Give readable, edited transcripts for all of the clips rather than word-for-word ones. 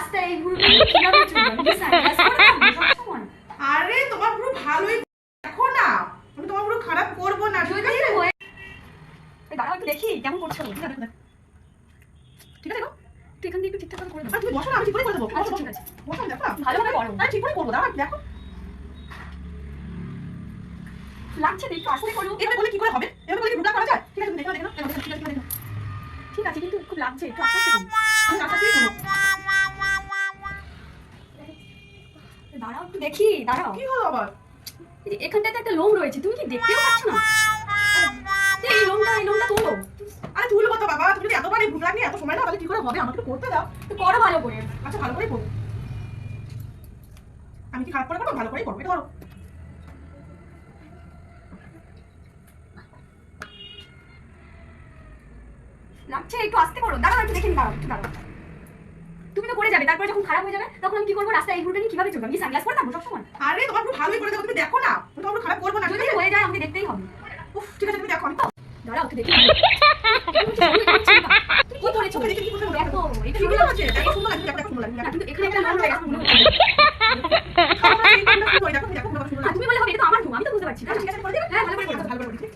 রাস্তায় এই ভুরুটা কিভাবে চলবে? আমি সানগ্লাস পরে থাকবো সবসময়। আরে তোমার পুরো ভালোই দেখো না, আমি তোমার পুরো খারাপ করবো না। যদি হয়ে দাঁড়াও একটু দেখি কেমন করছো। ঠিক আছে ঠিক আছে গো, তুই এখান থেকে একটু ঠিকঠাক করে করে দেবো। আর তুমি বসো না, আমি ঠিক করে করে দেবো। আচ্ছা ঠিক আছে, বসো, দেখো না ভালোভাবে করো। আরে ঠিক করে করবো, দাঁড়া দেখো। লাগছে না, একটু আস্তে করো। এভাবে বলে কি করে হবে? এভাবে বলে কি রুগা করা যায়? ঠিক আছে তুমি দেখো দেখো দেখো, ঠিক আছে দেখো। ঠিক আছে কিন্তু খুব লাগছে, একটু আস্তে আস্তে করো। আমি আশা করি করবো। দাঁড়াও একটু দেখি, দাঁড়াও। কি হলো আবার? এই যে এখানটাতে একটা লোম রয়েছে, তুমি কি দেখতেও পাচ্ছ না? এই লোমটা তোলো। আরে তুলবো তো বাবা, তুমি যদি এতবার এই রুগা নিয়ে এত সময় না, তাহলে কি করে হবে? আমাকে একটু করতে দাও। তো করো ভালো করে। আচ্ছা ভালো করেই করবো। আমি কি খারাপ করে করবো? ভালো করেই করবো, এটা ধরো। লাগছে, একটু আস্তে করো। দাঁড়াও একটু দেখে নি, দাঁড়াও একটু দাঁড়াও। তুমি তো করে যাবে, তারপরে যখন খারাপ হয়ে যাবে তখন আমি কি করবো? রাস্তায় এই ভুরুটা নিয়ে কিভাবে চলবে? আমি সানগ্লাস পরে থাকবো সবসময়। আরে তোমার পুরো ভালোই করে দেবো, তুমি দেখো না, আমি তোমার পুরো খারাপ করবো না। যদি হয়ে যায় আমাকে দেখতেই হবে। উফ, ঠিক আছে তুমি দেখো, আমি দাঁড়াও একটু দেখি। তুমি কি করেছো? দেখি কি করতে হবে। দেখো, এটা কি সুন্দর আছে? লাগছে। দেখো সুন্দর লাগছে, দেখো সুন্দর লাগছে। না, কিন্তু এখানে একটা লোম রয়েছে, মনে হচ্ছে। আমার এই কোনটা সুন্দর, দেখো দেখো সুন্দর আর লাগছে। তুমি বলে হবে, এটা তো আমার ঘুম, আমি তো বুঝতে পারছি। আচ্ছা, ঠিক আছে করে দিবে? হ্যাঁ, ভালো করে করো। ভালো করে দিচ্ছি।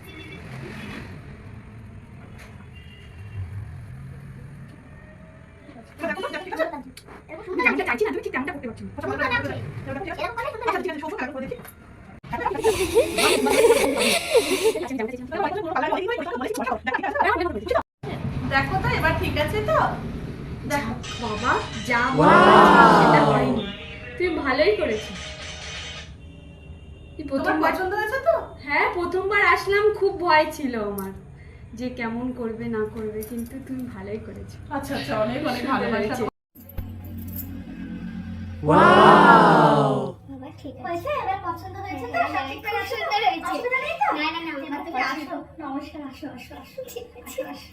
দেখো তো, দেখো, ঠিক আছে? যেমনটা চাইছি না, তুমি ঠিক তেমনটা করতে পারছো না। আচ্ছা, ভালো করে দেখো, ঠিক আছে? আচ্ছা, ঠিক আছে, শোনো, আমি করে দেখি। দেখো তো এবার ঠিক আছে তো? দেখো বাবা যা বলেছো সেটা হয়নি, তুমি ভালোই করেছো। এই তোমার প্রথমবার, পছন্দ হয়েছে তো? হ্যাঁ প্রথমবার আসলাম, খুব ভয় ছিল আমার যে কেমন করবে না করবে, কিন্তু তুমি ভালোই করেছো। আচ্ছা আচ্ছা, অনেক অনেক ভালোবাসা। ওয়াও বাবা ঠিক আছে এবার পছন্দ হয়েছে তো? সঠিকটা সুন্দর হয়েছে। অসুবিধা নেই তো? না না না, এবার তুমি আসো। নমস্কার, আসো আসো আসো। ঠিক আছে আসো।